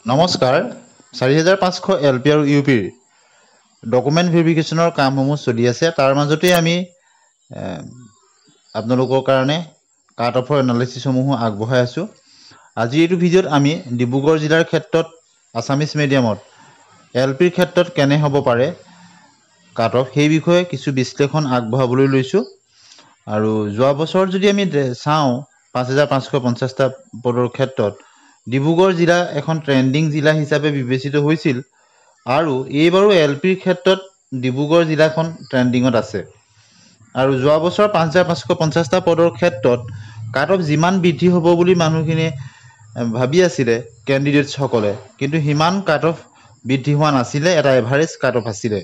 নমস্কাৰ 4500 এলপি আৰু ইউপিৰ ডকুমেণ্ট ভেৰিফিকেশ্যনৰ কামসমূহ চলি আছে তাৰ মাজতে আমি আপোনালোকৰ কাৰণে কাট অফৰ এনালাইচিছসমূহ আগবঢ়াই আছো আজি এইটো ভিডিঅ'ত আমি ডিব্ৰুগড় জিলাৰ ক্ষেত্ৰত আছামিজ মিডিয়ামত এলপিৰ ক্ষেত্ৰত কেনে হ'ব পাৰে কাট অফ সেই বিষয়ে কিছু বিশ্লেষণ আগবঢ়াবলৈ লৈছো আৰু যোৱা বছৰ যদি আমি চাওঁ 5550টা পদৰ ক্ষেত্ৰত ডিব্ৰুগড় জিলা এখন ট্ৰেন্ডিং জিলা হিচাপে বিবেচিত হৈছিল আৰু এইবাৰো এলপিৰ ক্ষেত্ৰত ডিব্ৰুগড় জিলাখন ট্ৰেন্ডিঙত আছে আৰু যোৱা বছৰ 5550টা পদৰ ক্ষেত্ৰত কাট অফ যিমান বৃদ্ধি হ'ব বুলি মানুহখিনি ভাবি আছিলে কেণ্ডিডেটসকলে কিন্তু হিমান কাট অফ বৃদ্ধি হোৱা নাছিলে এটা এভাৰেজ কাট অফ আছিলে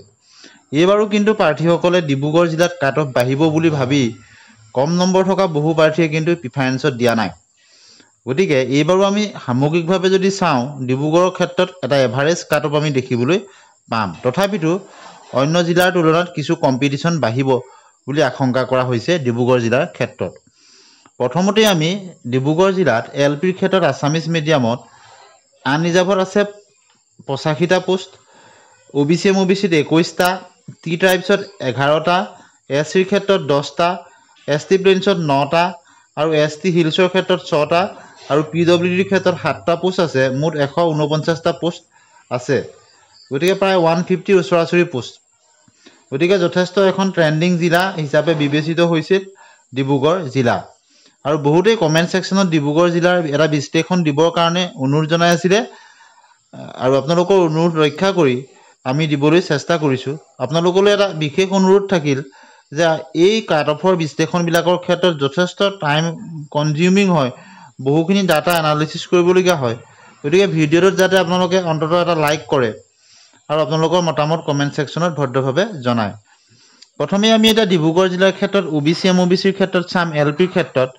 এইবাৰো কিন্তু প্ৰাৰ্থীসকলে ডিব্ৰুগড় জিলাত কাট অফ বাঢ়িব বুলি ভাবি কম নম্বৰ থকা বহু প্ৰাৰ্থীয়ে কিন্তু প্ৰিফাৰেন্সত দিয়া নাই গতিকে এইবাৰো আমি সামগ্ৰিকভাৱে যদি চাওঁ ডিব্ৰুগড়ৰ ক্ষেত্ৰত এটা এভাৰেজ কাট অফ আমি দেখিবলৈ পাম তথাপিতো অন্য জিলাৰ তুলনাত কিছু কম্পিটিশ্যন বাঢ়িব বুলি আশংকা কৰা হৈছে ডিব্ৰুগড় জিলাৰ ক্ষেত্ৰত প্ৰথমতে আমি ডিব্ৰুগড় জিলাত এলপিৰ ক্ষেত্ৰত আছামিজ মিডিয়ামত আনৰিজাৰ্ভত আছে 85টা পোষ্ট ওবিচি এমওবিচিত 21টা টি ট্ৰাইবছত 11টা এছচিৰ ক্ষেত্ৰত 10টা এছটি প্লেইনছত 9টা আৰু এছটি হিলছৰ ক্ষেত্ৰত 6টা আৰু পিডব্লিউডিৰ ক্ষেত্ৰত 7টা পোষ্ট আছে মুঠ 149টা পোষ্ট আছে গতিকে প্ৰায় 150 ওচৰাচৰি পোষ্ট গতিকে যথেষ্ট এখন ট্ৰেন্ডিং জিলা হিচাপে বিবেচিত হৈছিল ডিব্ৰুগড় জিলা আৰু বহুতেই কমেণ্ট ছেকশ্যনত ডিব্ৰুগড় জিলাৰ এটা বিশ্লেষণ দিবৰ কাৰণে অনুৰোধ জনাই আছিলে আৰু আপোনালোকৰ অনুৰোধ ৰক্ষা কৰি আমি দিবলৈ চেষ্টা কৰিছোঁ আপোনালোকলৈ এটা বিশেষ অনুৰোধ থাকিল যে এই কাট অফৰ বিশ্লেষণবিলাকৰ ক্ষেত্ৰত যথেষ্ট টাইম কনজিউমিং হয় বহুখিনি ডাটা এনালাইচিছ কৰিবলগীয়া হয় গতিকে ভিডিঅ'টোত যাতে আপোনালোকে অন্ততঃ এটা লাইক কৰে আৰু আপোনালোকৰ মতামত কমেণ্ট ছেকশ্যনত ভদ্ৰভাৱে জনায় প্ৰথমে আমি এটা ডিব্ৰুগড় জিলাৰ ক্ষেত্ৰত ওবিচি এমওবিচিৰ ক্ষেত্ৰত চাম এলপিৰ ক্ষেত্ৰত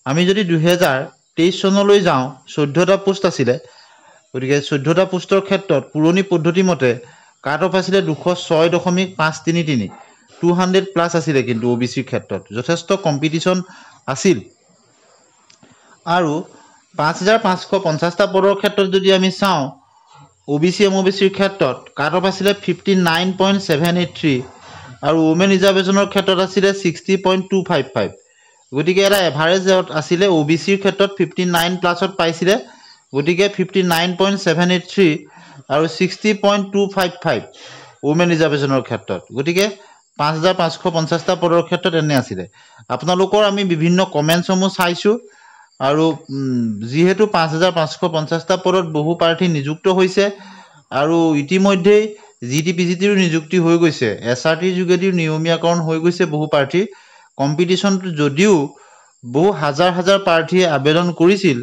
আমি যদি 2023 চনলৈ যাওঁ 14টা পোষ্ট আছিলে গতিকে 14টা পোষ্টৰ ক্ষেত্ৰত পুৰণি পদ্ধতি মতে কাট অফ আছিলে 206.533 200 প্লাছ আছিলে কিন্তু ওবিচিৰ ক্ষেত্ৰত যথেষ্ট কম্পিটিশ্যন আছিল আৰু 5550টা পদৰ ক্ষেত্ৰত যদি আমি চাওঁ ওবিচি এমওবিচিৰ ক্ষেত্ৰত কাট অফ আছিলে 59.783 আৰু ওমেন ৰিজাৰ্ভেশ্যনৰ ক্ষেত্ৰত আছিলে 60.255 গতিকে এটা এভাৰেজত আছিলে ওবিচিৰ ক্ষেত্ৰত 59 প্লাছত পাইছিলে গতিকে 59.783 আৰু 60.255 ওমেন ৰিজাৰ্ভেশ্যনৰ ক্ষেত্ৰত গতিকে 5550টা পদৰ ক্ষেত্ৰত এনে আছিলে আপোনালোকৰ আমি বিভিন্ন কমেণ্টসমূহ চাইছোঁ আৰু যিহেতু 5550টা পদত বহু প্ৰাৰ্থী নিযুক্ত হৈছে আৰু ইতিমধ্যেই জিটিপিজিটিৰো নিযুক্তি হৈ গৈছে এছআৰটিৰ যোগেদিও নিয়মীয়াকৰণ হৈ গৈছে বহু প্ৰাৰ্থী কম্পিটিশ্যনটো যদিও বহু হাজাৰ হাজাৰ প্ৰাৰ্থীয়ে আবেদন কৰিছিল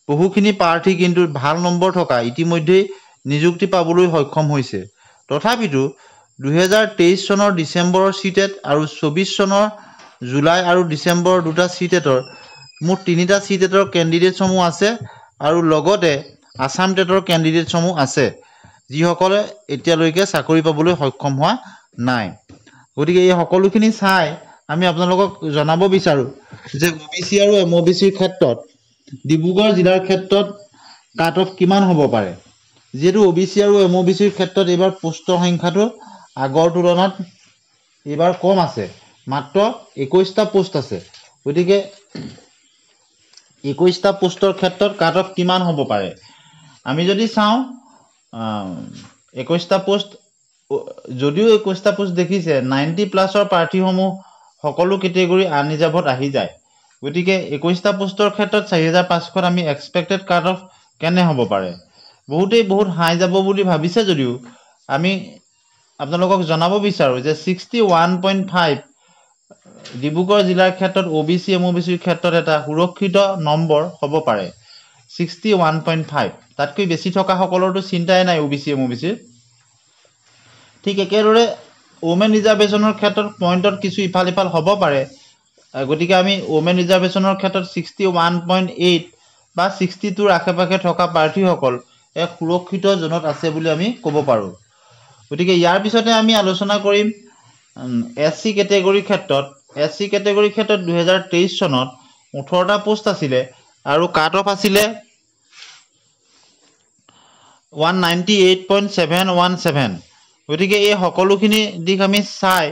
বহুখিনি প্ৰাৰ্থী কিন্তু ভাল নম্বৰ থকা ইতিমধ্যেই নিযুক্তি পাবলৈ সক্ষম হৈছে তথাপিতো 2023 চনৰ ডিচেম্বৰৰ চিটেট আৰু 24 চনৰ জুলাই আৰু ডিচেম্বৰৰ দুটা চিটেটৰ মুঠ 3টা চিটেটৰ কেণ্ডিডেটসমূহ আছে আৰু লগতে আছাম টেটৰ কেণ্ডিডেটসমূহ আছে যিসকলে এতিয়ালৈকে চাকৰি পাবলৈ সক্ষম হোৱা নাই গতিকে এই সকলোখিনি চাই আমি আপোনালোকক জনাব বিচাৰোঁ যে ওবিচি আৰু এমওবিচিৰ ক্ষেত্ৰত ডিব্ৰুগড় জিলাৰ ক্ষেত্ৰত কাট অফ কিমান হ'ব পাৰে যিহেতু ওবিচি আৰু এমওবিচিৰ ক্ষেত্ৰত এইবাৰ পোষ্টৰ সংখ্যাটো আগৰ তুলনাত এইবাৰ কম আছে মাত্ৰ 21টা পোষ্ট আছে গতিকে 21টা পোষ্টৰ ক্ষেত্ৰত কাট অফ কিমান হ'ব পাৰে আমি যদি চাওঁ 21টা পোষ্ট যদিও 21টা পোষ্ট দেখিছে 90 প্লাছৰ প্ৰাৰ্থীসমূহ সকলো কেটেগৰী আনৰিজাৰ্ভত আহি যায় গতিকে 21টা পোষ্টৰ ক্ষেত্ৰত 4500ত আমি এক্সপেক্টেড কাট অফ কেনে হ'ব পাৰে বহুতেই বহুত হাই যাব বুলি ভাবিছে যদিও আমি আপোনালোকক জনাব বিচাৰোঁ যে 61.5 ডিব্ৰুগড় জিলাৰ ক্ষেত্ৰত ওবিচি এমওবিচিৰ ক্ষেত্ৰত এটা সুৰক্ষিত নম্বৰ হ'ব পাৰে 61.5 তাতকৈ বেছি থকা সকলৰতো চিন্তাই নাই ওবিচি এমওবিচিৰ ঠিক একেদৰে ওমেন ৰিজাৰ্ভেশ্যনৰ ক্ষেত্ৰত পইণ্টত কিছু ইফাল ইফাল হ'ব পাৰে গতিকে আমি ওমেন ৰিজাৰ্ভেশ্যনৰ ক্ষেত্ৰত 61.8 বা 62ৰ আশে-পাশে থকা প্ৰাৰ্থীসকল এক সুৰক্ষিত জোনত আছে বুলি আমি ক'ব পাৰোঁ গতিকে ইয়াৰ পিছতে আমি আলোচনা কৰিম এছচি কেটেগৰীৰ ক্ষেত্ৰত এছচি কেটেগৰীৰ ক্ষেত্ৰত 2023 চনত 18টা পোষ্ট আছিলে আৰু কাট অফ আছিলে 198.717 গতিকে এই সকলোখিনি দিশ আমি চাই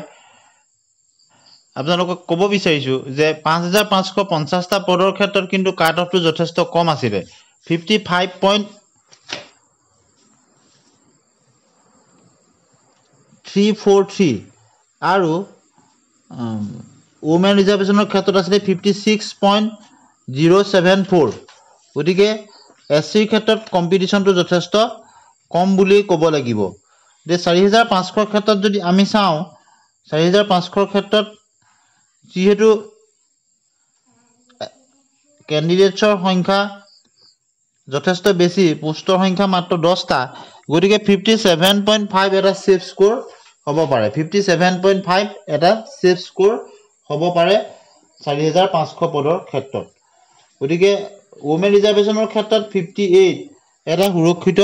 আপোনালোকক ক'ব বিচাৰিছোঁ যে 5550টা পদৰ ক্ষেত্ৰত কিন্তু কাট অফটো যথেষ্ট কম আছিলে 55.343 আৰু ওমেন ৰিজাৰ্ভেশ্যনৰ ক্ষেত্ৰত আছিলে 56.074 গতিকে এছচিৰ ক্ষেত্ৰত কম্পিটিশ্যনটো যথেষ্ট কম বুলি ক'ব লাগিব যে 4500ৰ ক্ষেত্ৰত যদি আমি চাওঁ 4500ৰ ক্ষেত্ৰত যিহেতু কেণ্ডিডেটছৰ সংখ্যা যথেষ্ট বেছি পোষ্টৰ সংখ্যা মাত্ৰ 10টা গতিকে 57.5 এটা সেফ স্কোৰ হ'ব পাৰে 57.5 এটা সেফ স্কোৰ হ'ব পাৰে 4500 পদৰ ক্ষেত্ৰত গতিকে ওমেন ৰিজাৰ্ভেশ্যনৰ ক্ষেত্ৰত 58 এটা সুৰক্ষিত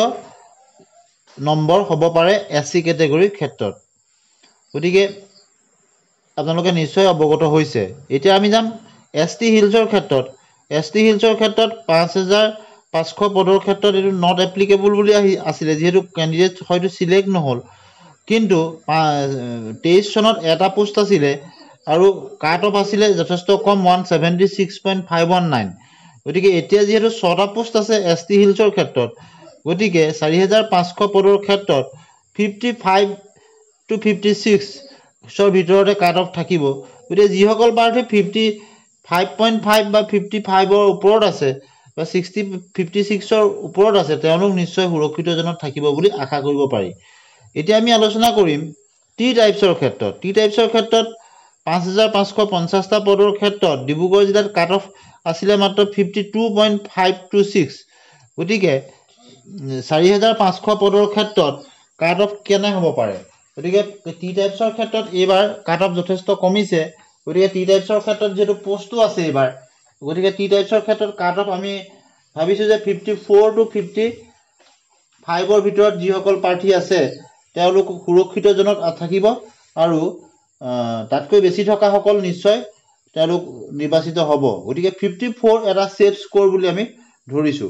নম্বৰ হ'ব পাৰে এছচি কেটেগৰীৰ ক্ষেত্ৰত গতিকে আপোনালোকে নিশ্চয় অৱগত হৈছে এতিয়া আমি যাম এছটি হিলছৰ ক্ষেত্ৰত 5500 পদৰ ক্ষেত্ৰত এটো নট এপ্লিকেবল বুলি আছিলে যেহেতু ক্যান্ডিডেট হয়তো সিলেক্ট নহল কিন্তু 23 চনত এটা পোষ্ট আছিলে আৰু কাট অফ আছিলে যথেষ্ট কম 176.519 গতিকে এতিয়া যেহেতু 6টা পোষ্ট আছে এছটি হিলছৰ ক্ষেত্ৰত গতিকে 4500 পদৰ ক্ষেত্ৰত 55 to 56 সৰ ভিতৰতে কাট অফ থাকিব গতিকে যিসকল প্ৰাৰ্থী 55.5 বা 55 ৰ ওপৰত আছে বা 56 ৰ ওপৰত আছে তেওঁলোক নিশ্চয় সুৰক্ষিত জনত থাকিব বুলি আশা কৰিব পাৰি এতিয়া আমি আলোচনা কৰিম টি টাইপছৰ ক্ষেত্ৰত 5550টা পদৰ ক্ষেত্ৰত ডিব্ৰুগড় জিলাত কাট অফ আছিলে মাত্ৰ 52.526 গতিকে 4500 পদৰ ক্ষেত্ৰত কাট অফ কেনে হ'ব পাৰে গতিকে টি টাইপছৰ ক্ষেত্ৰত এবাৰ কাট অফ যথেষ্ট কমিছে গতিকে টি টাইপছৰ ক্ষেত্ৰত যেটো পোষ্টটো আছে এবাৰ গতিকে টি টাইপছৰ ক্ষেত্ৰত কাট অফ আমি ভাবিছো যে 54 to 55 ৰ ভিতৰত যিসকল প্ৰাৰ্থী আছে তেওঁলোক সুৰক্ষিত জনত থাকিব আৰু তাতকৈ বেছি থকা সকল নিশ্চয় তেওঁলোক নিৰ্বাচিত হ'ব গতিকে 54 এটা সেফ স্কোৰ বুলি আমি ধৰিছো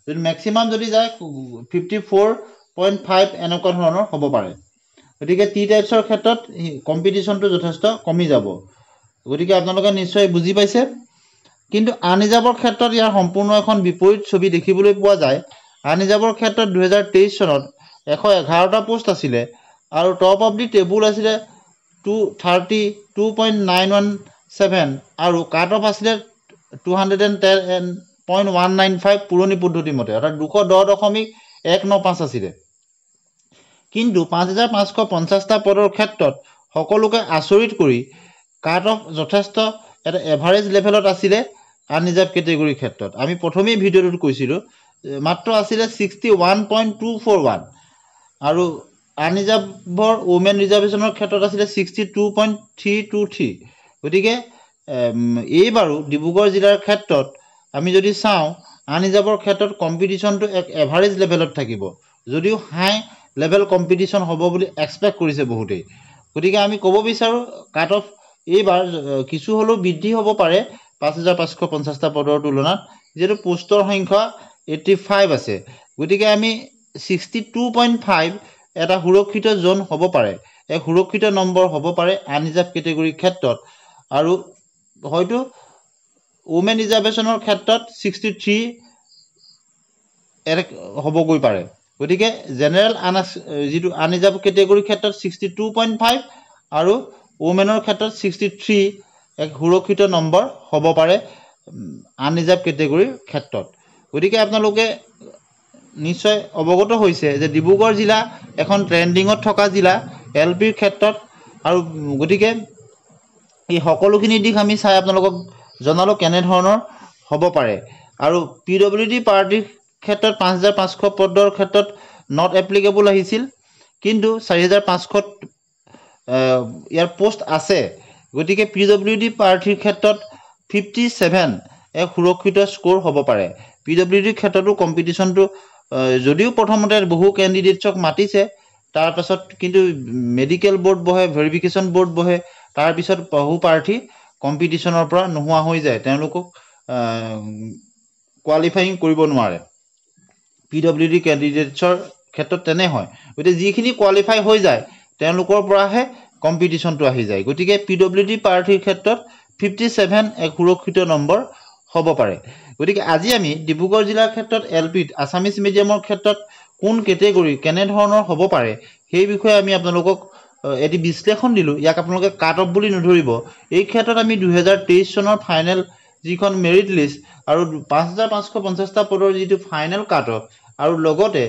যদি ম্যাক্সিমাম যদি যায় 54.5 এনেকুৱা ধৰণৰ হ'ব পাৰে গতিকে টি টাইপছৰ ক্ষেত্ৰত কম্পিটিশনটো যথেষ্ট কমি যাব গতিকে আপোনালোকে নিশ্চয় বুজি পাইছে কিন্তু আনৰিজাৰ্ভৰ ক্ষেত্ৰত ইয়াৰ সম্পূৰ্ণ এখন বিপৰীত ছবি দেখিবলৈ পোৱা যায় আনৰিজাৰ্ভৰ ক্ষেত্ৰত 2023 চনত 111টা পোষ্ট আছিলে আৰু টপ অফ দি টেবুল আছিলে 232.917 আৰু কাট অফ আছিলে 210.195 পুৰণি পদ্ধতি মতে অৰ্থাৎ 210.195 আছিলে কিন্তু 5550টা পদৰ ক্ষেত্ৰত সকলোকে আচৰিত কৰি কাট অফ যথেষ্ট এটা এভাৰেজ লেভেলত আছিলে আনৰিজাৰ্ভ কেটেগৰীৰ ক্ষেত্ৰত আমি প্ৰথমেই ভিডিঅ'টোত কৈছিলো মাত্ৰ আছিলে 61.241 আৰু আনৰিজাৰ্ভৰ ওমেন ৰিজাৰ্ভেশ্যনৰ ক্ষেত্ৰত আছিলে 62.323 গতিকে এইবাৰো ডিব্ৰুগড় জিলাৰ ক্ষেত্ৰত আমি যদি চাওঁ আনৰিজাৰ্ভৰ ক্ষেত্ৰত কম্পিটিশনটো এক এভাৰেজ লেভেলত থাকিব যদিও হাই লেভেল কম্পিটিশন হ'ব বুলি এক্সপেক্ট কৰিছে বহুতেই গতিকে আমি ক'ব বিচাৰো কাট অফ এইবাৰ কিছু হলো বৃদ্ধি হ'ব পাৰে 5550টা পদৰ তুলনাত যেটো পোষ্টৰ সংখ্যা 85 আছে গতিকে আমি 62.5 এটা সুৰক্ষিত জোন হ'ব পাৰে এক সুৰক্ষিত নম্বৰ হ'ব পাৰে আনৰিজাৰ্ভ কেটেগৰীৰ ক্ষেত্ৰত আৰু হয়তো ওমেন ৰিজাৰ্ভেশ্যনৰ ক্ষেত্ৰত 63 হ'বগৈ পাৰে গতিকে জেনেৰেল যেটো আনৰিজাৰ্ভ কেটেগৰীৰ ক্ষেত্ৰত 62.5 আৰু ওমেনৰ ক্ষেত্ৰত 63 এক সুৰক্ষিত নম্বৰ হ'ব পাৰে আনৰিজাৰ্ভ কেটেগৰীৰ ক্ষেত্ৰত গতিকে আপোনালোকে নিশ্চয় অৱগত হৈছে যে ডিব্ৰুগড় জিলা এখন ট্ৰেন্ডিঙত থকা জিলা এলপিৰ ক্ষেত্ৰত আৰু গতিকে এই সকলোখিনি দিশ আমি চাই আপোনালোকক জনালো কেনে ধৰণৰ হ'ব পাৰে আৰু পিডব্লিউডি পাৰ্টিৰ ক্ষেত্ৰত 5500 পদৰ ক্ষেত্ৰত নট এপ্লিকেবল আহিছিল কিন্তু 4500 ইয়াৰ পোষ্ট আছে গতিকে পিডব্লিউডি প্ৰাৰ্থীৰ ক্ষেত্ৰত 57 এক সুৰক্ষিত স্কোৰ হ'ব পাৰে পিডব্লিউডিৰ ক্ষেত্ৰতো কম্পিটিশনটো যদিও প্ৰথমতে বহু ক্যান্ডিডেটছক মাতিছে তাৰ পাছত কিন্তু মেডিকেল বোৰ্ড বহে ভেৰিফিকেশন বোৰ্ড বহে তাৰ পিছত বহু প্ৰাৰ্থী কম্পিটিশনৰ পৰা নোহোৱা হৈ যায় তেওঁলোকক কোৱালিফাইং কৰিব নোৱাৰে পিডব্লিউডি ক্যান্ডিডেটছৰ ক্ষেত্ৰত তেনে হয় গতিকে যিখিনি কোৱালিফাই হৈ যায় তেওঁলোকৰ পৰাহে কম্পিটিশ্যনটো আহি যায় গতিকে PWD প্ৰাৰ্থীৰ ক্ষেত্ৰত 57 এক সুৰক্ষিত নম্বৰ হ'ব পাৰে গতিকে আজি আমি ডিব্ৰুগড় জিলাৰ ক্ষেত্ৰত LPত আছামিজ মিডিয়ামৰ ক্ষেত্ৰত কোন কেটেগৰী কেনে ধৰণৰ হ'ব পাৰে সেই বিষয়ে আমি আপোনালোকক এটি বিশ্লেষণ দিলোঁ ইয়াক আপোনালোকে কাট অফ বুলি নধৰিব এই ক্ষেত্ৰত আমি 2023 চনৰ ফাইনেল যিখন মেৰিট লিষ্ট আৰু 5550টা পদৰ যিটো ফাইনেল কাট অফ আৰু লগতে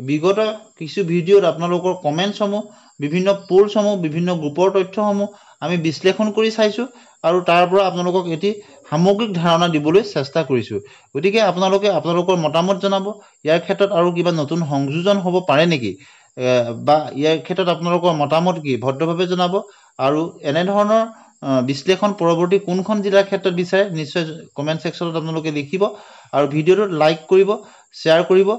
বিগত কিছু ভিডিঅ'ত আপোনালোকৰ কমেণ্টসমূহ বিভিন্ন পোলসমূহ বিভিন্ন গ্ৰুপৰ তথ্যসমূহ আমি বিশ্লেষণ কৰি চাইছোঁ আৰু তাৰ পৰা আপোনালোকক এটি সামগ্ৰিক ধাৰণা দিবলৈ চেষ্টা কৰিছোঁ গতিকে আপোনালোকে আপোনালোকৰ মতামত জনাব ইয়াৰ ক্ষেত্ৰত আৰু কিবা নতুন সংযোজন হ'ব পাৰে নেকি বা ইয়াৰ ক্ষেত্ৰত আপোনালোকৰ মতামত কি ভদ্ৰভাৱে জনাব আৰু এনে ধৰণৰ বিশ্লেষণ পৰৱৰ্তী কোনখন জিলাৰ ক্ষেত্ৰত বিচাৰে নিশ্চয় কমেণ্ট ছেকশ্যনত আপোনালোকে লিখিব আৰু ভিডিঅ'টোত লাইক কৰিব শ্বেয়াৰ কৰিব